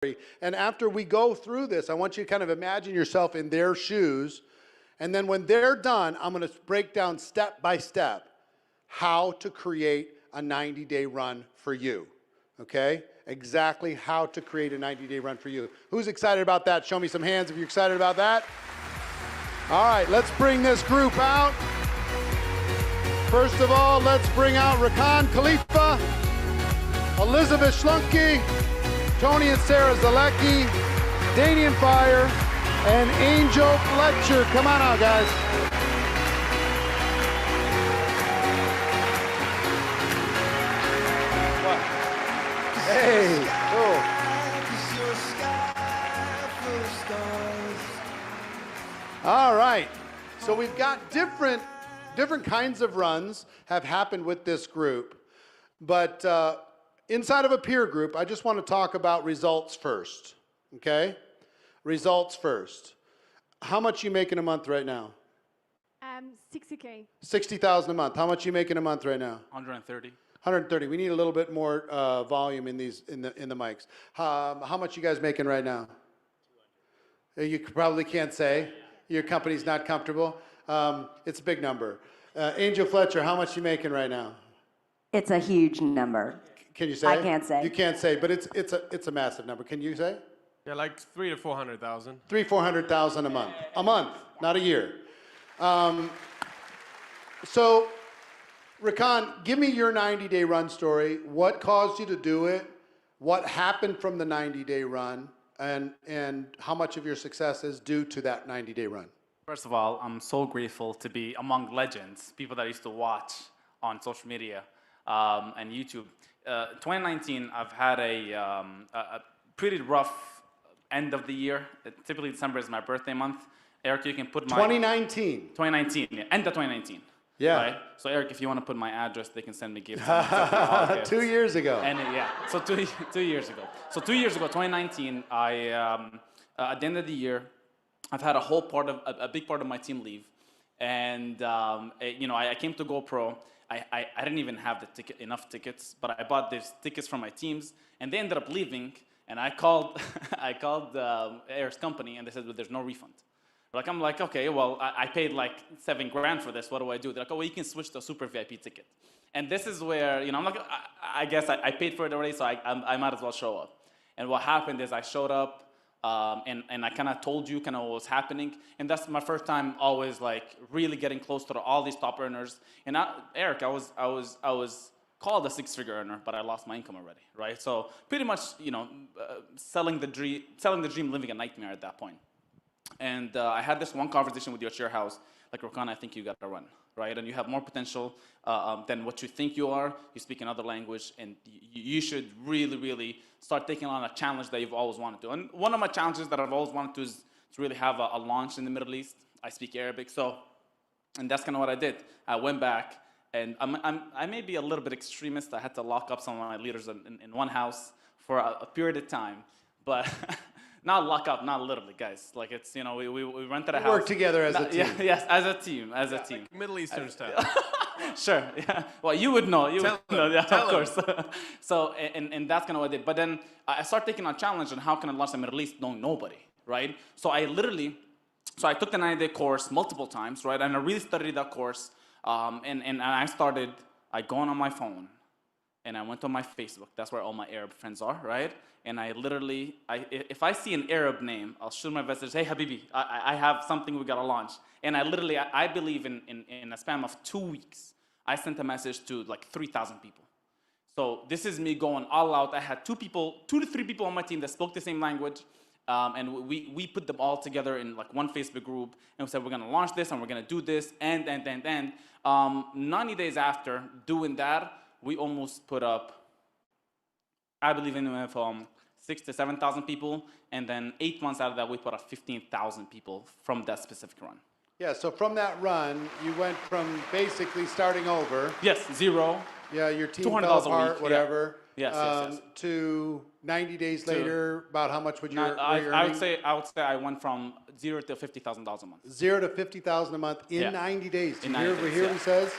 And after we go through this, I want you to kind of imagine yourself in their shoes. And then when they're done, I'm going to break down step by step how to create a 90-day run for you. Okay? Exactly how to create a 90-day run for you. Who's excited about that? Show me some hands if you're excited about that. All right, let's bring this group out. First of all, let's bring out Rakan Khalifa, Elizabeth Schlunke, Tony and Sarah Zalecki, Danian Fire, and Angel Fletcher. Come on out, guys. What? Hey, cool. All right. So we've got different kinds of runs have happened with this group, but inside of a peer group, I just want to talk about results first, okay? Results first. How much you make in a month right now? 60K. 60,000 a month. How much you make in a month right now? 130. 130. We need a little bit more volume in these in the mics. How much you guys making right now? 200. You probably can't say. Your company's not comfortable. It's a big number. Angel Fletcher, how much you making right now? It's a huge number. Can you say? I can't say. You can't say, but it's a massive number. Can you say? Yeah, like 300,000 to 400,000. 300,000-400,000 a month. A month, not a year. So, Rakan, give me your 90-day run story. What caused you to do it? What happened from the 90-day run? And how much of your success is due to that 90-day run? First of all, I'm so grateful to be among legends, people that I used to watch on social media and YouTube. 2019, I've had a pretty rough end of the year. Typically, December is my birthday month. Eric, you can put my... 2019. 2019, yeah, end of 2019. Yeah. Right? So, Eric, if you want to put my address, they can send me gifts. 2 years ago. And yeah, so two years ago. So 2 years ago, 2019, I at the end of the year, I've had a big part of my team leave, and I came to GoPro. I didn't even have enough tickets, but I bought these tickets from my teams, and they ended up leaving. And I called Eric's company, and they said, well, there's no refund. I'm like, okay, well, I paid like $7,000 for this. What do I do? They're like, oh, well, you can switch to a super VIP ticket. And this is where, I'm like, I guess I paid for it already, so I might as well show up. And what happened is I showed up, and I kind of told you kind of what was happening. And that's my first time always like really getting close to all these top earners. And Eric, I was called a six-figure earner, but I lost my income already, right? So pretty much, selling the dream, living a nightmare at that point. And I had this one conversation with your share house, like, Rakan, I think you got to run, right? And you have more potential than what you think you are. You speak another language, and you should really, really start taking on a challenge that you've always wanted to. And one of my challenges that I've always wanted to is to really have a launch in the Middle East. I speak Arabic, and that's kind of what I did. I went back, and I may be a little bit extremist. I had to lock up some of my leaders in one house for a period of time, but not lock up, not literally, guys. Like it's, we rented a house. Work together as a team. Yeah, yes, as a team. Like Middle Eastern style. Sure, yeah. Well, you would know. You would know, yeah, of course. So, and that's kind of what I did. But then I started taking on a challenge on how can I launch the Middle East knowing nobody, right? So I took the 90-day course multiple times, right? And I really studied that course. And I go on my phone, and I went on my Facebook. That's where all my Arab friends are, right? And I literally, if I see an Arab name, I'll shoot my message, hey, Habibi, I have something we got to launch. And I believe in a span of 2 weeks, I sent a message to like 3,000 people. So this is me going all out. I had 2 to 3 people on my team that spoke the same language. And we put them all together in like one Facebook group, and we said, we're going to launch this, and we're going to do this, and 90 days after doing that, we almost put up, I believe, anywhere from 6,000 to 7,000 people, and then 8 months out of that, we put up 15,000 people from that specific run. Yeah, so from that run, you went from basically starting over. Yes, zero. Yeah, your team fell apart, whatever. Yeah. Yes. To 90 days later, about how much would you earn? I would say I went from $0 to $50,000 a month. $0 to $50,000 a month in 90 days. In 90 days, what he says?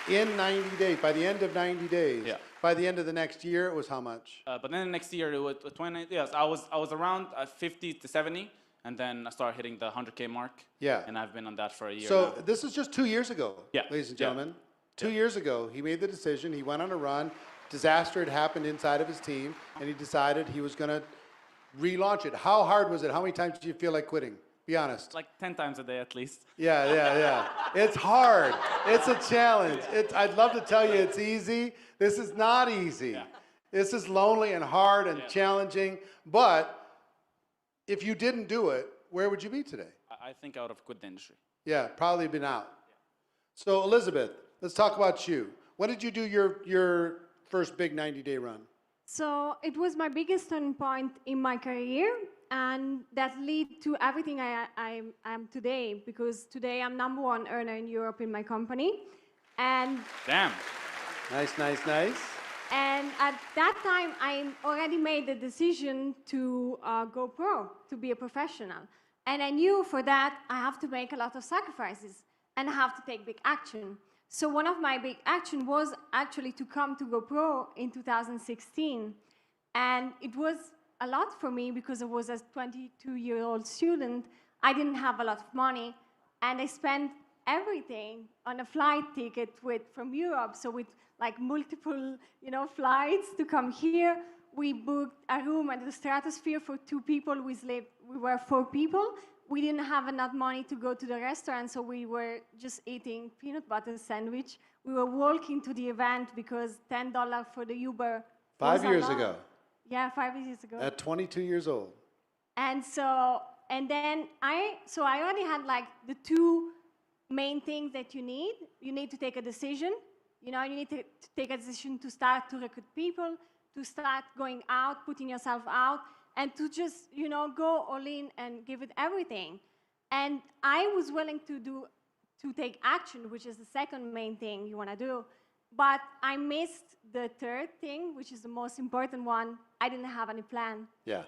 In 90 days, by the end of 90 days. Yeah. By the end of the next year, it was how much? But then the next year, it was 20. Yes, I was around 50 to 70, and then I started hitting the 100K mark. Yeah. And I've been on that for a year So now. this is just 2 years ago, Yeah. ladies and Yeah. gentlemen. 2 years ago, he made the decision. He went on a run. Disaster had happened inside of his team, and he decided he was going to relaunch it. How hard was it? How many times did you feel like quitting? Be honest. Like 10 times a day at least. Yeah. It's hard. It's a challenge. I'd love to tell you it's easy. This is not easy. Yeah. This is lonely and hard and challenging. But if you didn't do it, where would you be today? I think I would have quit the industry. Yeah, probably been out. So Elizabeth, let's talk about you. When did you do your first big 90-day run? So it was my biggest turning point in my career, and that led to everything I am today, because today I'm #1 earner in Europe in my company. And Damn. Nice. And at that time, I already made the decision to go pro, to be a professional. And I knew for that, I have to make a lot of sacrifices and I have to take big action. So one of my big action was actually to come to go pro in 2016. And it was a lot for me because I was a 22-year-old student. I didn't have a lot of money. And I spent everything on a flight ticket from Europe. So with like multiple, flights to come here. We booked a room at the Stratosphere for 2 people. We were 4 people. We didn't have enough money to go to the restaurant, so we were just eating peanut butter sandwich. We were walking to the event because $10 for the Uber. 5 was a years lot. ago. Yeah, 5 years ago. At 22 years old. And then I already had like the 2 main things that you need. You need to take a decision. You need to take a decision to start to recruit people, to start going out, putting yourself out, and to just, go all in and give it everything. And I was willing to take action, which is the second main thing you want to do. But I missed the third thing, which is the most important one. I didn't have any plan. Yeah.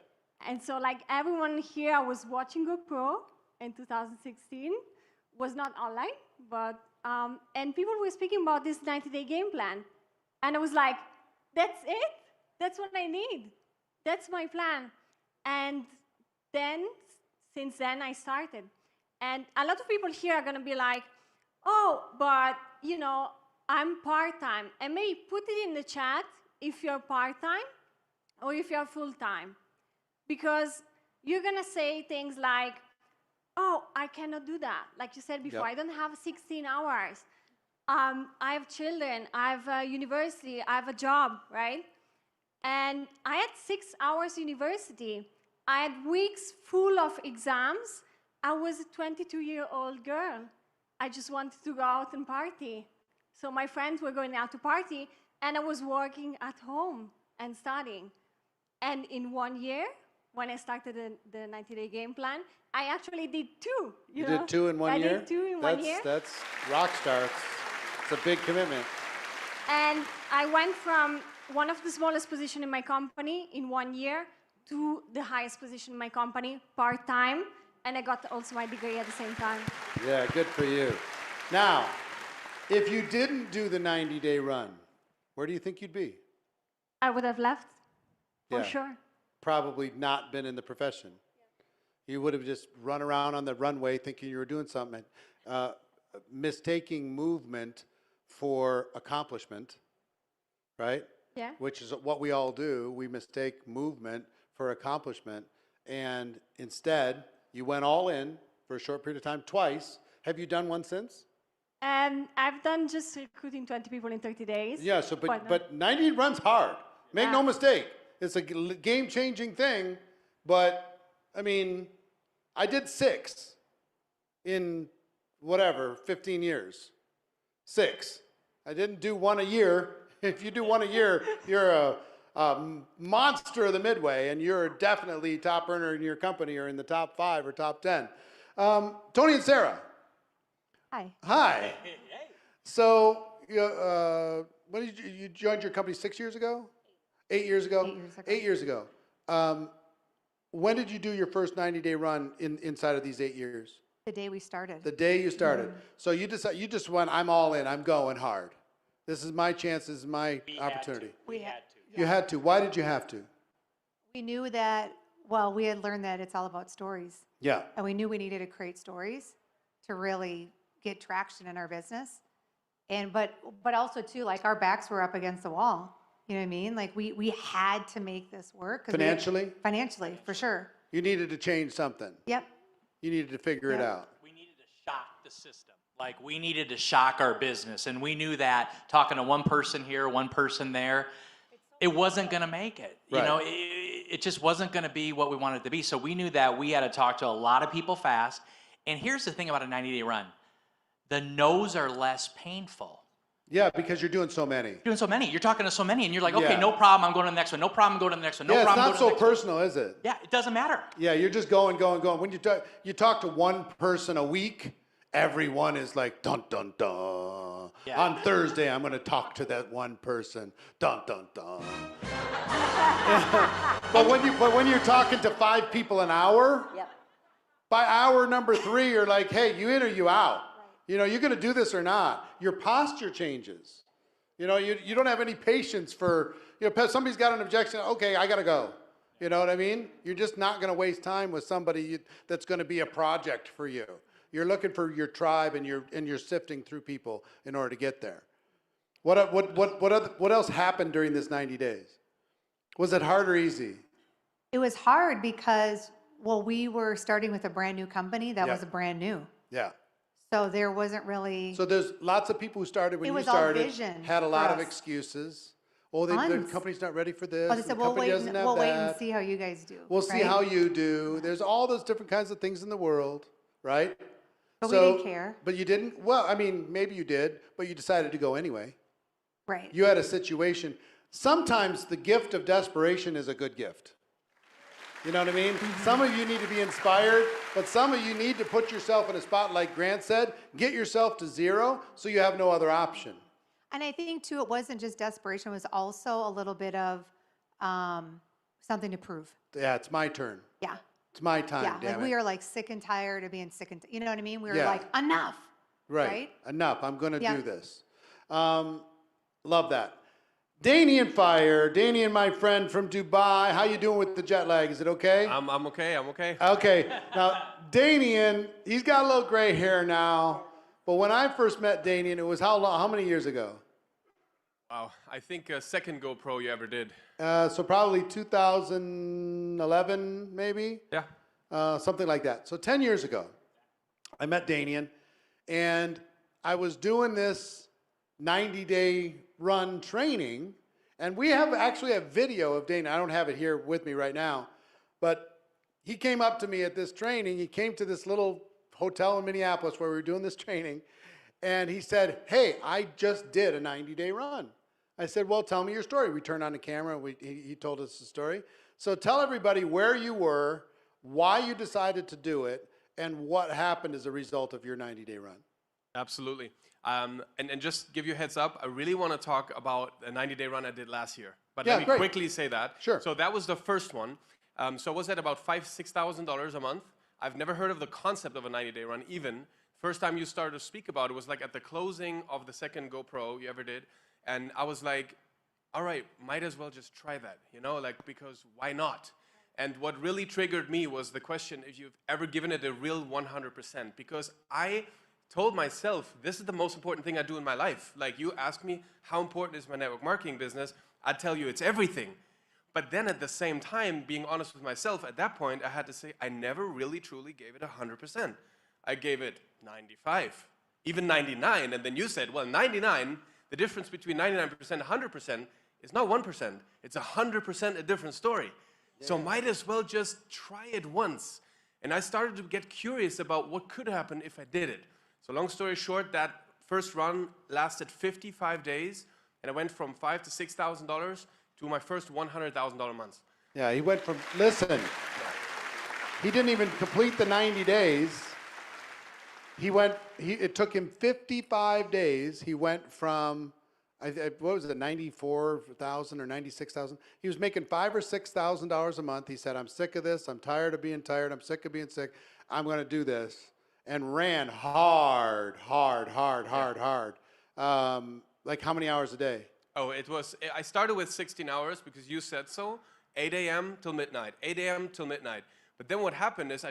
And so like everyone here, I was watching GoPro in 2016, was not online, but, and people were speaking about this 90-day game plan. And I was like, that's it? That's what I need. That's my plan. And then, since then, I started. And a lot of people here are going to be like, oh, but, I'm part-time. And maybe put it in the chat if you're part-time or if you're full-time. Because you're going to say things like, oh, I cannot do that. Like you said before, I don't have 16 hours. I have children. I have a university. I have a job, right? And I had 6 hours university. I had weeks full of exams. I was a 22-year-old girl. I just wanted to go out and party. So my friends were going out to party, and I was working at home and studying. And in 1 year, when I started the 90-day game plan, I actually did 2. You did 2 in 1 year? I did 2 in 1 year. That's rock star. It's a big commitment. And I went from one of the smallest positions in my company in 1 year to the highest position in my company, part-time, and I got also my degree at the same time. Yeah, good for you. Now, if you didn't do the 90-day run, where do you think you'd be? I would have left, for Yeah. sure. Probably not been in the profession. You would have just run around on the runway thinking you were doing something. Mistaking movement for accomplishment, right? Yeah. Which is what we all do. We mistake movement for accomplishment. And instead, you went all in for a short period of time twice. Have you done one since? I've done just recruiting 20 people in 30 days. Yeah, so but 90 runs hard. Make no mistake. It's a game-changing thing, but I mean, I did 6 in whatever, 15 years. 6. I didn't do 1 a year. If you do 1 a year, you're a monster of the midway, and you're definitely top earner in your company or in the top 5 or top 10. Tony and Sarah. Hi. Hi. So, when did you joined your company 6 years ago? 8 years ago? 8 years ago. 8 years ago. When did you do your first 90-day run inside of these 8 years? The day we started. The day you started. So you just went, I'm all in, I'm going hard. This is my chance. This is my opportunity. We had to. You had to. Why did you have to? We knew that, well, we had learned that it's all about stories. Yeah. And we knew we needed to create stories to really get traction in our business. And but also too, like our backs were up against the wall. You know what I mean? Like we had to make this work. Financially? Financially, for sure. You needed to change something. Yep. You needed to figure it Yep. out. We needed to shock the system. Like we needed to shock our business. And we knew that talking to one person here, one person there, it wasn't going to make it. You Right. know, it just wasn't going to be what we wanted it to be. So we knew that we had to talk to a lot of people fast. And here's the thing about a 90-day run. The no's are less painful. Yeah, because you're doing so many. You're doing so many. You're talking to so many. And you're like, okay, Yeah. no problem. I'm going to the next one. No problem. I'm going to the next one. No Yeah, it's problem. not go to so the next one. personal, is it? Yeah, it doesn't matter. Yeah, you're just going. When you talk to one person a week, everyone is like, dun, dun, dun. Yeah. On Thursday, I'm going to talk to that one person. Dun, dun, dun. But when you're talking to 5 people an hour, Yep. by hour number 3, you're like, hey, you in or you out? You know, you're going to do this or not? Your posture changes. You know, you don't have any patience for, you know, somebody's got an objection. Okay, I got to go. You know what I mean? You're just not going to waste time with somebody that's going to be a project for you. You're looking for your tribe, and you're sifting through people in order to get there. What else happened during this 90 days? Was it hard or easy? It was hard because, well, we were starting with a brand new company that Yeah. was brand new. Yeah. So there wasn't really, So there's lots of people who started when It you was all started, vision had a for lot of us. excuses. Oh, the Tons. company's not ready for this. oh, they and said, the we'll company wait, doesn't and, have we'll wait that. and see how you guys do. We'll see right? how you do. There's all those different kinds of things in the world, right? But we didn't care. But you didn't? Well, I mean, maybe you did, but you decided to go anyway. Right. You had a situation. Sometimes the gift of desperation is a good gift. You know what I mean? Some of you need to be inspired, but some of you need to put yourself in a spot, like Grant said, get yourself to 0 so you have no other option. And I think, too, it wasn't just desperation. It was also a little bit of something to prove. Yeah, it's my turn. Yeah. It's my time, Yeah. damn Like it. we are like sick and tired of being sick and, you know what I mean? We were Yeah. like, enough. Right. Enough. I'm going to Yeah. do this. Love that. Danian Fire. Danian, my friend from Dubai. How you doing with the jet lag? Is it okay? I'm okay. I'm okay. Okay. Now, Danian, he's got a little gray hair now. But when I first met Danian, it was how long? How many years ago? Wow. I think second GoPro you ever did. So probably 2011, maybe? Yeah. Something like that. So 10 years ago, I met Danian, and I was doing this 90-day run training, and we have actually a video of Danian. I don't have it here with me right now, but he came up to me at this training. He came to this little hotel in Minneapolis where we were doing this training, and he said, hey, I just did a 90-day run. I said, well, tell me your story. We turned on the camera, and he told us the story. So tell everybody where you were, why you decided to do it, and what happened as a result of your 90-day run. Absolutely. And just give you a heads up, I really want to talk about the 90-day run I did last year. But Yeah, let me great. quickly say that. Sure. So that was the first one. So I was at about $5,000-$6,000 a month. I've never heard of the concept of a 90-day run even. First time you started to speak about it was like at the closing of the second GoPro you ever did. And I was like, all right, might as well just try that, you know, like, because why not? And what really triggered me was the question if you've ever given it a real 100%, because I told myself this is the most important thing I do in my life. Like, you ask me how important is my network marketing business, I'd tell you it's everything. But then at the same time, being honest with myself, at that point I had to say I never really truly gave it 100%. I gave it 95, even 99, and then you said, well, 99, the difference between 99% and 100% is not 1%, it's 100% a different story. Yeah. So might as well just try it once. And I started to get curious about what could happen if I did it. So long story short, that first run lasted 55 days, and I went from $5,000 to $6,000 to my first $100,000 month. Yeah, he went from, listen, he didn't even complete the 90 days. It took him 55 days. He went from, what was it, 94,000 or 96,000? He was making $5,000 or $6,000 a month. He said, I'm sick of this. I'm tired of being tired. I'm sick of being sick. I'm going to do this. And ran hard. like how many hours a day? Oh, I started with 16 hours because you said so, 8 a.m. till midnight, 8 a.m. till midnight. But then what happened is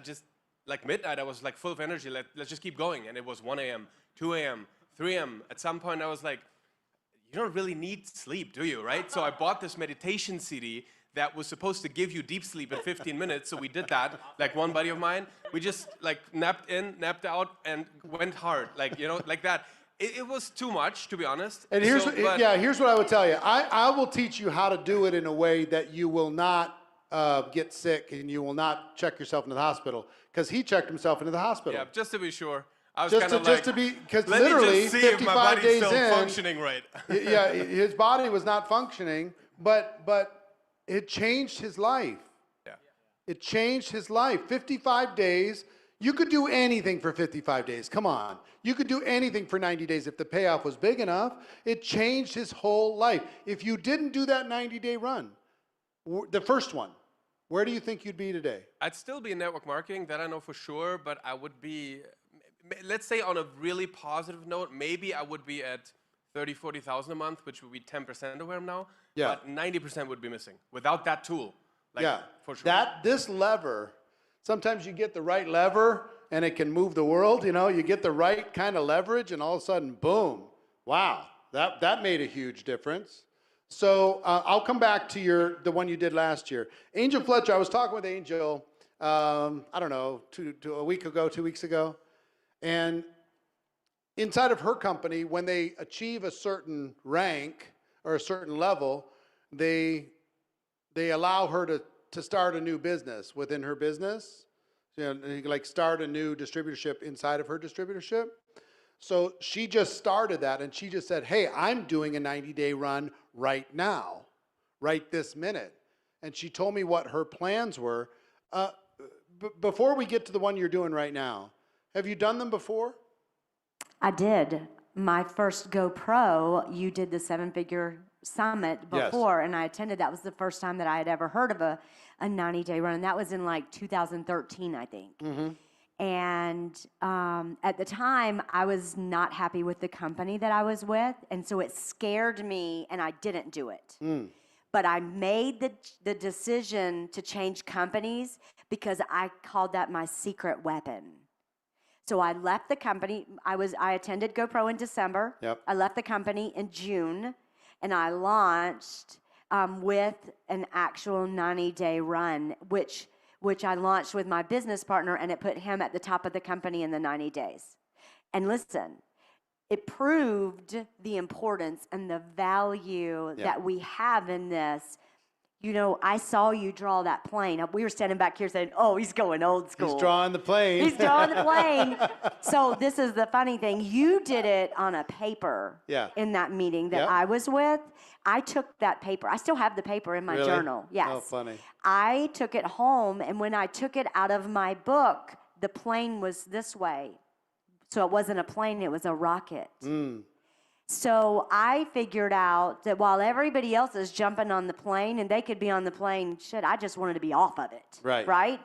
like midnight, I was like full of energy, let's just keep going. And it was 1 a.m., 2 a.m., 3 a.m. At some point I was like, you don't really need sleep, do you, right? So I bought this meditation CD that was supposed to give you deep sleep in 15 minutes. So we did that, like one buddy of mine. We just like napped in, napped out, and went hard, like, you know, like that. It was too much, to be honest. And here's, So, here's what I would tell you. I will teach you how to do it in a way that you will not get sick and you will not check yourself into the hospital. Because he checked himself into the hospital. yeah, just to be sure. I was Just kind to, of just to be, because let me literally just see if my 55 body's days still in, functioning right. yeah, his body was not functioning, but it changed his life. Yeah. It changed his life. 55 days. You could do anything for 55 days. Come on. You could do anything for 90 days if the payoff was big enough. It changed his whole life. If you didn't do that 90-day run, the first one, where do you think you'd be today? I'd still be in network marketing, that I know for sure, but I would be, let's say on a really positive note, maybe I would be at 30, 40,000 a month, which would be 10% of where I'm now. Yeah. But 90% would be missing without that tool. Like, Yeah. for sure. This lever, sometimes you get the right lever and it can move the world, you know, you get the right kind of leverage and all of a sudden, boom, wow, that made a huge difference. So I'll come back to the one you did last year. Angel Fletcher, I was talking with Angel, I don't know, a week ago, 2 weeks ago. And inside of her company, when they achieve a certain rank or a certain level, they allow her to start a new business within her business. You know, like start a new distributorship inside of her distributorship. So she just started that and she just said, hey, I'm doing a 90-day run right now, right this minute. And she told me what her plans were. Before we get to the one you're doing right now, have you done them before? I did. My first GoPro, you did the 7-figure summit before, and I attended. That was the first time that I had ever heard of a 90-day run, and that was in like 2013, I think. Mm-hmm. And at the time, I was not happy with the company that I was with, and so it scared me, and I didn't do it. But I made the decision to change companies because I called that my secret weapon. So I left the company. I attended GoPro in December. Yep. I left the company in June, and I launched with an actual 90-day run, which I launched with my business partner, and it put him at the top of the company in the 90 days. And listen, it proved the importance and the value that we have in this. You know, I saw you draw that plane. We were standing back here saying, oh, he's going old school. He's drawing the plane. He's drawing the plane. So this is the funny thing. You did it on a paper in that meeting that I was with. I took that paper. I still have the paper in my journal. Yes. Oh, funny. I took it home, and when I took it out of my book, the plane was this way. So it wasn't a plane, it was a rocket. So I figured out that while everybody else is jumping on the plane and they could be on the plane, I just wanted to be off of it. Right?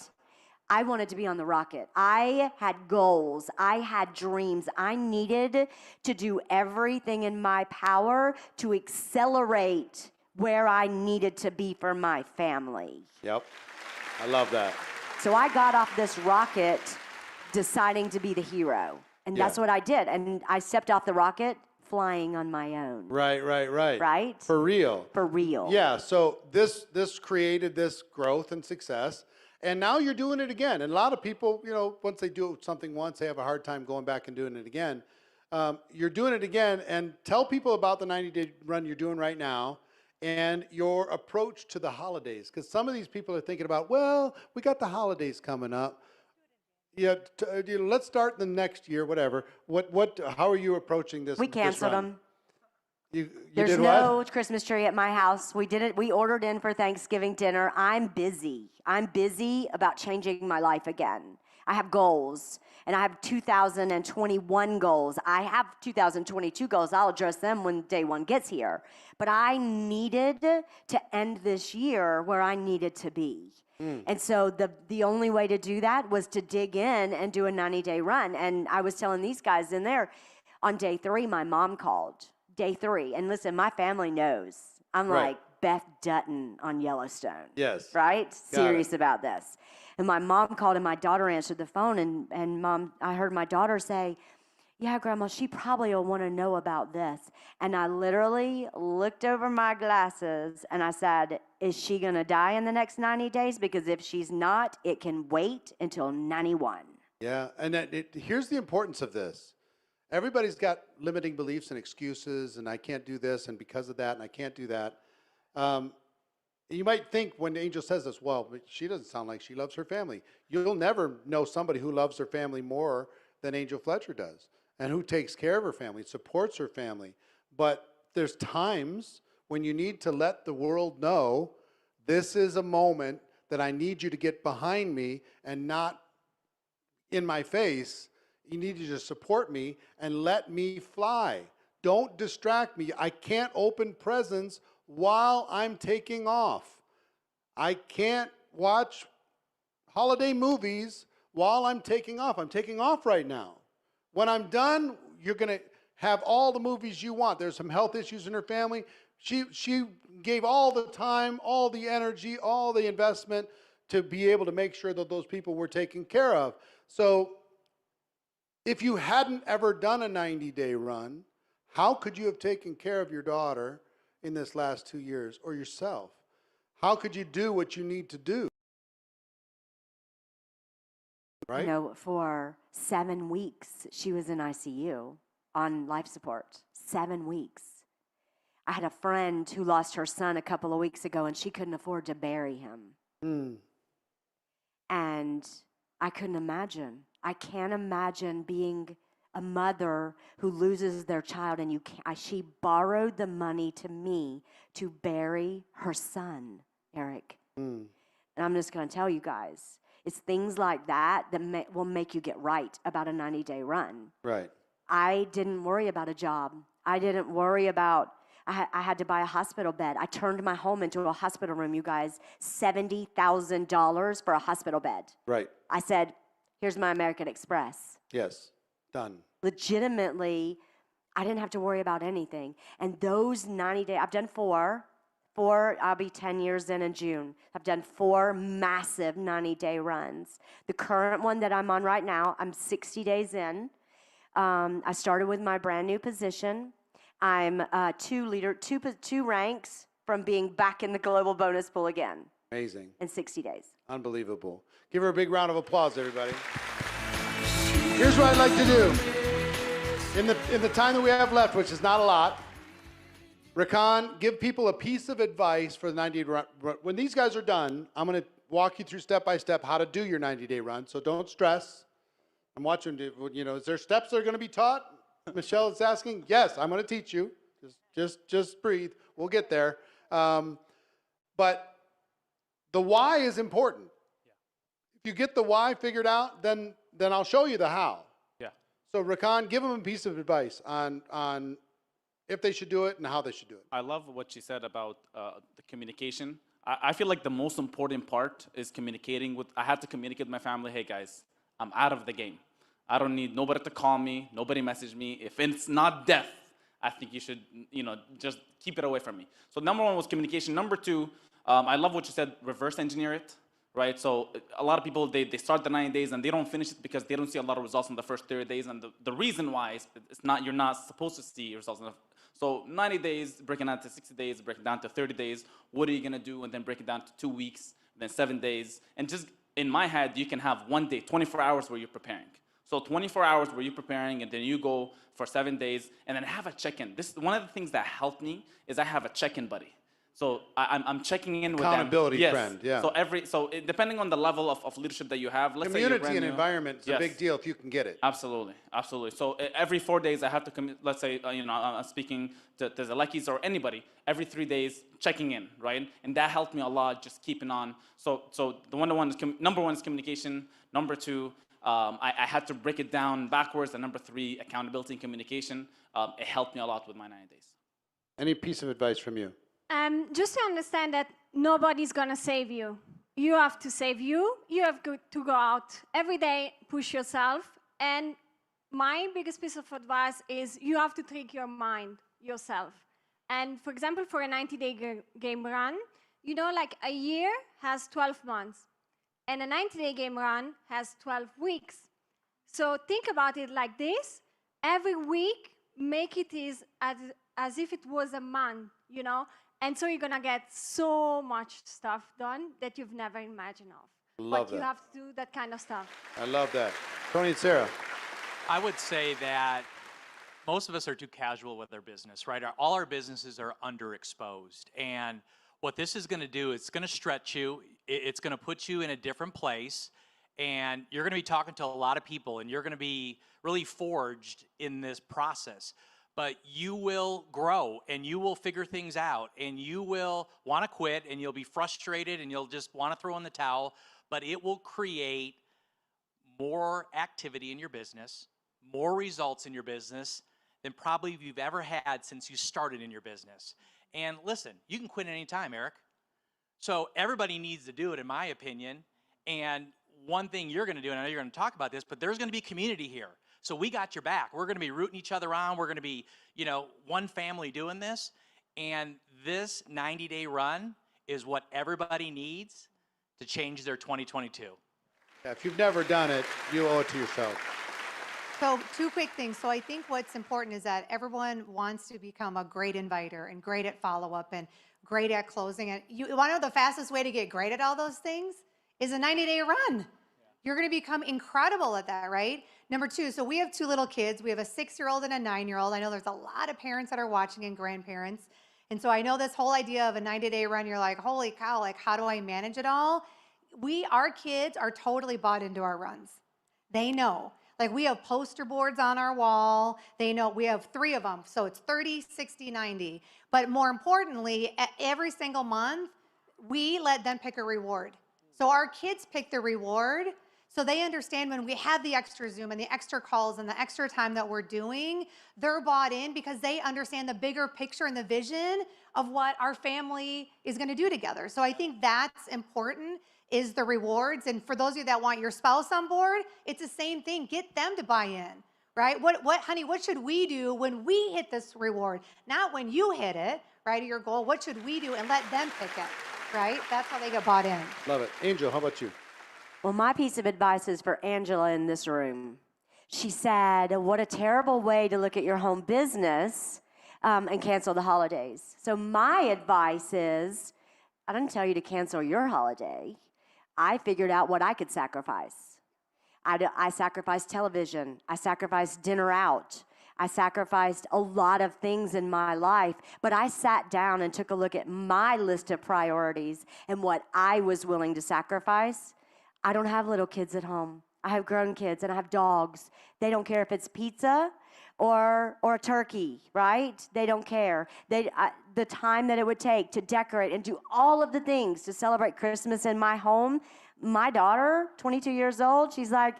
I wanted to be on the rocket. I had goals. I had dreams. I needed to do everything in my power to accelerate where I needed to be for my family. Yep. I love that. So I got off this rocket deciding to be the hero. And that's what I did. And I stepped off the rocket flying on my own. Right. Right? For real. For real. Yeah, so this created this growth and success, and now you're doing it again. And a lot of people, you know, once they do something once, they have a hard time going back and doing it again. You're doing it again, and tell people about the 90-day run you're doing right now and your approach to the holidays. Because some of these people are thinking about, well, we got the holidays coming up. Yeah, let's start the next year, whatever. How are you approaching this? We canceled them. You There's did no what? Christmas tree at my house. We did it. We ordered in for Thanksgiving dinner. I'm busy about changing my life again. I have goals, and I have 2021 goals. I have 2022 goals. I'll address them when day one gets here. But I needed to end this year where I needed to be. And so the only way to do that was to dig in and do a 90-day run. And I was telling these guys in there, on day 3, my mom called. day 3. And listen, my family knows. I'm Right. like Beth Dutton on Yellowstone. Yes. Right? it. Serious about this. And my mom called and my daughter answered the phone. And Mom, I heard my daughter say, yeah, Grandma, she probably will want to know about this. And I literally looked over my glasses and I said, is she going to die in the next 90 days? Because if she's not, it can wait until 91. Yeah, and here's the importance of this. Everybody's got limiting beliefs and excuses, and I can't do this, and because of that, and I can't do that. You might think when Angel says this, well, but she doesn't sound like she loves her family. You'll never know somebody who loves her family more than Angel Fletcher does, and who takes care of her family, supports her family. But there's times when you need to let the world know, this is a moment that I need you to get behind me and not in my face. You need to just support me and let me fly. Don't distract me. I can't open presents while I'm taking off. I can't watch holiday movies while I'm taking off. I'm taking off right now. When I'm done, you're going to have all the movies you want. There's some health issues in her family. She gave all the time, all the energy, all the investment to be able to make sure that those people were taken care of. So if you hadn't ever done a 90-day run, how could you have taken care of your daughter in this last 2 years, or yourself? How could you do what you need to do? Right? You know, for 7 weeks, she was in ICU on life support. 7 weeks. I had a friend who lost her son a couple of weeks ago, and she couldn't afford to bury him. And I couldn't imagine. I can't imagine being a mother who loses their child, and she borrowed the money to me to bury her son, Eric. And I'm just going to tell you guys, it's things like that that will make you get right about a 90-day run. Right. I didn't worry about a job. I didn't worry about, I had to buy a hospital bed. I turned my home into a hospital room, you guys. $70,000 for a hospital bed. Right. I said, here's my American Express. Yes. Done. Legitimately, I didn't have to worry about anything. And those 90 days, I've done four, I'll be 10 years in June. I've done 4 massive 90-day runs. The current one that I'm on right now, I'm 60 days in. I started with my brand new position. I'm two ranks from being back in the global bonus pool again. Amazing. In 60 days. Unbelievable. Give her a big round of applause, everybody. Here's what I'd like to do. In the time that we have left, which is not a lot, Rakan, give people a piece of advice for the 90-day run. When these guys are done, I'm going to walk you through step by step how to do your 90-day run. So don't stress. I'm watching. Is there steps that are going to be taught? Michelle is asking. Yes, I'm going to teach you. Just breathe. We'll get there. But the why is important. If you get the why figured out, then I'll show you the how. Yeah. So Rakan, give them a piece of advice on if they should do it and how they should do it. I love what she said about the communication. I feel like the most important part is communicating with. I had to communicate with my family. Hey guys, I'm out of the game. I don't need nobody to call me. Nobody message me. If it's not death, I think you should, just keep it away from me. So number 1 was communication. Number 2, I love what you said. Reverse engineer it. Right, so a lot of people, they start the 90 days and they don't finish it because they don't see a lot of results in the first 30 days. And the reason why is you're not supposed to see results. So 90 days, breaking down to 60 days, breaking down to 30 days. What are you going to do? And then break it down to 2 weeks, then 7 days. And just in my head, you can have 1 day, 24 hours where you're preparing. So 24 hours where you're preparing, and then you go for 7 days, and then have a check-in. This is one of the things that helped me is I have a check-in buddy. So I'm checking in with them. Accountability friend, yeah. So depending on the level of leadership that you have, let's say you're Community brand and new. environment is a Yes. big deal if you can get it. Absolutely. So every 4 days I have to let's say, I'm speaking to the Lekis or anybody, every 3 days checking in, right? And that helped me a lot, just keeping on. So the number 1 is communication. Number 2, I had to break it down backwards. And number 3, accountability and communication. It helped me a lot with my 90 days. Any piece of advice from you? Just to understand that nobody's going to save you. You have to save you. You have to go out every day, push yourself. And my biggest piece of advice is you have to trick your mind. yourself. And for example, for a 90-day game run, you know, like a year has 12 months, and a 90-day game run has 12 weeks. So think about it like this. Every week, make it as if it was a month, you know? And so you're going to get so much stuff done that you've never imagined of. Love But you that. have to do that kind of stuff. I love that. Tony and Sarah. I would say that most of us are too casual with our business, right? All our businesses are underexposed. And what this is going to do, it's going to stretch you. It's going to put you in a different place. And you're going to be talking to a lot of people, and you're going to be really forged in this process. But you will grow, and you will figure things out, and you will want to quit, and you'll be frustrated, and you'll just want to throw in the towel. But it will create more activity in your business, more results in your business than probably you've ever had since you started in your business. And listen, you can quit at any time, Eric. So everybody needs to do it, in my opinion. And one thing you're going to do, and I know you're going to talk about this, but there's going to be community here. So we got your back. We're going to be rooting each other on. We're going to be, you know, one family doing this. And this 90-day run is what everybody needs to change their 2022. Yeah, if you've never done it, you owe it to yourself. So 2 quick things. So I think what's important is that everyone wants to become a great inviter and great at follow-up and great at closing. And you want to know the fastest way to get great at all those things is a 90-day run. You're going to become incredible at that, right? Number 2, so we have 2 little kids. We have a 6-year-old and a 9-year-old. I know there's a lot of parents that are watching and grandparents. And so I know this whole idea of a 90-day run, you're like, holy cow, like how do I manage it all? Our kids are totally bought into our runs. They know. Like we have poster boards on our wall. They know we have 3 of them. So it's 30, 60, 90. But more importantly, every single month, we let them pick a reward. So our kids pick the reward. So they understand when we have the extra Zoom and the extra calls and the extra time that we're doing, they're bought in because they understand the bigger picture and the vision of what our family is going to do together. So I think that's important, is the rewards. And for those of you that want your spouse on board, it's the same thing. Get them to buy in, right? Honey, what should we do when we hit this reward? Not when you hit it, right, your goal. What should we do? And let them pick it, right? That's how they get bought in. Love it. Angel, how about you? Well, my piece of advice is for Angela in this room. She said, what a terrible way to look at your home business and cancel the holidays. So my advice is, I didn't tell you to cancel your holiday. I figured out what I could sacrifice. I sacrificed television. I sacrificed dinner out. I sacrificed a lot of things in my life, but I sat down and took a look at my list of priorities and what I was willing to sacrifice. I don't have little kids at home. I have grown kids and I have dogs. They don't care if it's pizza or a turkey, right? They don't care. The time that it would take to decorate and do all of the things to celebrate Christmas in my home. My daughter, 22 years old, she's like,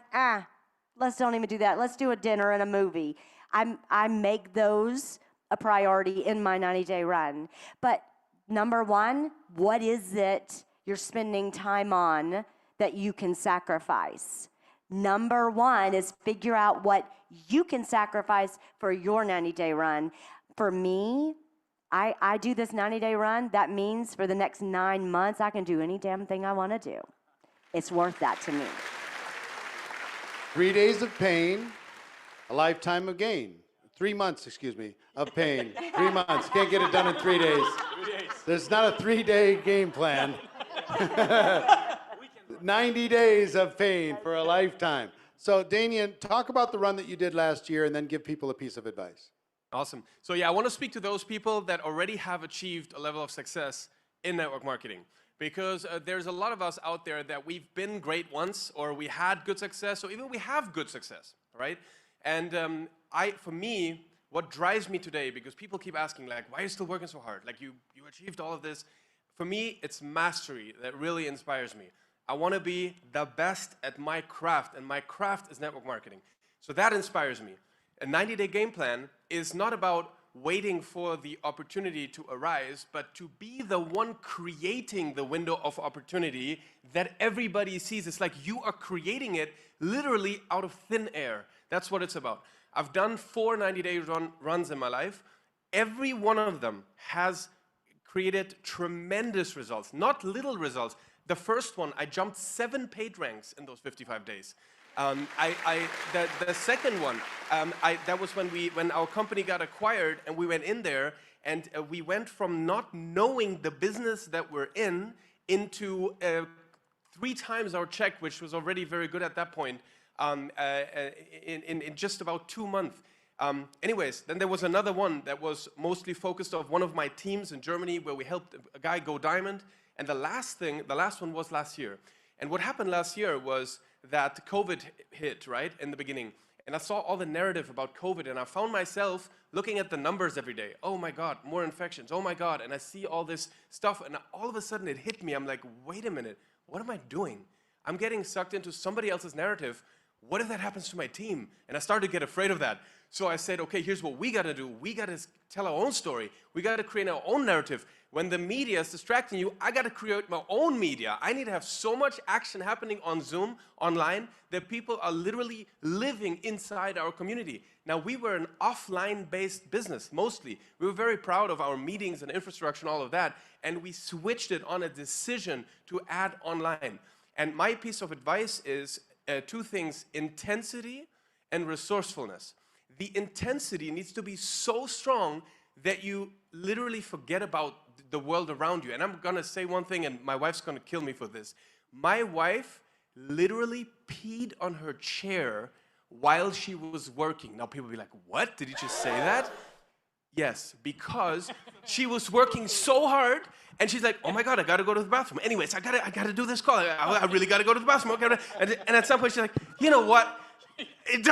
let's don't even do that. Let's do a dinner and a movie. I make those a priority in my 90-day run. But number 1, what is it you're spending time on that you can sacrifice? Number 1 is figure out what you can sacrifice for your 90-day run. For me, I do this 90-day run. That means for the next 9 months, I can do any damn thing I want to do. It's worth that to me. 3 days of pain, a lifetime of gain. 3 months, excuse me, of pain. 3 months. Can't get it done in 3 days. There's not a 3-day game plan. 90 days of pain for a lifetime. So, Danian, talk about the run that you did last year and then give people a piece of advice. Awesome. So yeah, I want to speak to those people that already have achieved a level of success in network marketing. Because there's a lot of us out there that we've been great once, or we had good success, or even we have good success, right? And for me, what drives me today, because people keep asking, like, why are you still working so hard? Like, you achieved all of this. For me, it's mastery that really inspires me. I want to be the best at my craft, and my craft is network marketing. So that inspires me. A 90-day game plan is not about waiting for the opportunity to arise, but to be the one creating the window of opportunity that everybody sees. It's like you are creating it literally out of thin air. That's what it's about. I've done 4 90-day runs in my life. every one of them has created tremendous results, not little results. The first one, I jumped 7 paid ranks in those 55 days. The second one, that was when our company got acquired and we went in there, and we went from not knowing the business that we're in into 3 times our check, which was already very good at that point, in just about 2 months. Anyways, then there was another one that was mostly focused on one of my teams in Germany where we helped a guy go diamond. And the last one was last year. And what happened last year was that COVID hit, right, in the beginning. And I saw all the narrative about COVID, and I found myself looking at the numbers every day. Oh my God, more infections, oh my God. And I see all this stuff, and all of a sudden it hit me. I'm like, wait a minute, what am I doing? I'm getting sucked into somebody else's narrative. What if that happens to my team? And I started to get afraid of that. So I said, okay, here's what we got to do. We got to tell our own story. We got to create our own narrative. When the media is distracting you, I got to create my own media. I need to have so much action happening on Zoom, online, that people are literally living inside our community. Now, we were an offline-based business, mostly. We were very proud of our meetings and infrastructure and all of that, and we switched it on a decision to add online. And my piece of advice is 2 things: intensity and resourcefulness. The intensity needs to be so strong that you literally forget about the world around you. And I'm going to say one thing, and my wife's going to kill me for this. My wife literally peed on her chair while she was working. Now people will be like, what? Did you just say that? Yes, because she was working so hard, and she's like, oh my God, I got to go to the bathroom. Anyways, I got to do this call. I really got to go to the bathroom. Okay. And at some point she's like, you know what? It